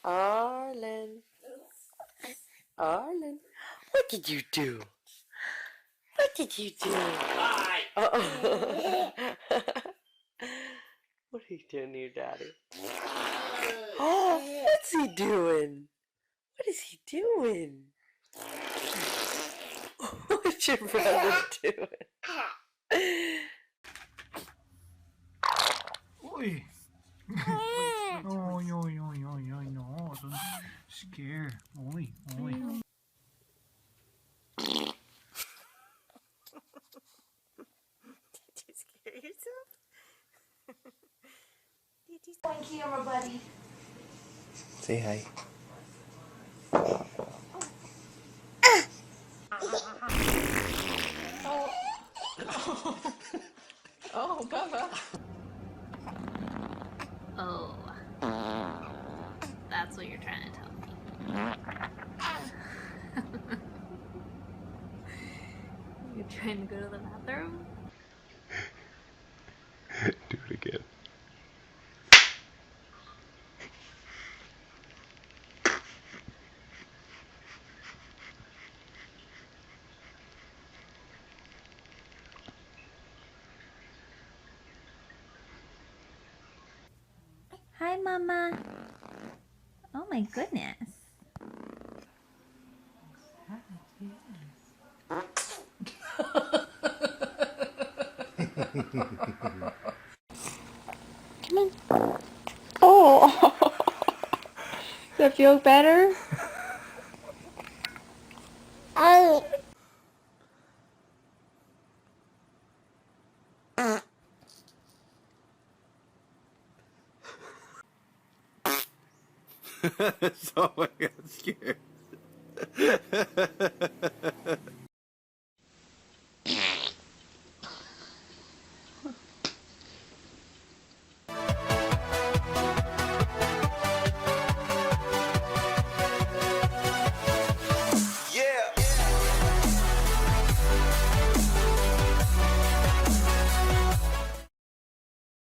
Arlen. Arlen. What did you do? What did you do? Uh-oh. What are you doing here, Daddy? Oh, what's he doing? What is he doing? What's your brother doing? Oi. Oi, oi, oi, oi, oi, no, don't scare. Oi, oi. Did you scare yourself? Did you On camera, buddy. Say hi. Oh, Bubba. Oh, that's what you're trying to tell me. You're trying to go to the bathroom? Do it again. Hi, Mama. Oh my goodness. Come on. Oh. Does that feel better? Oh. So I got scared.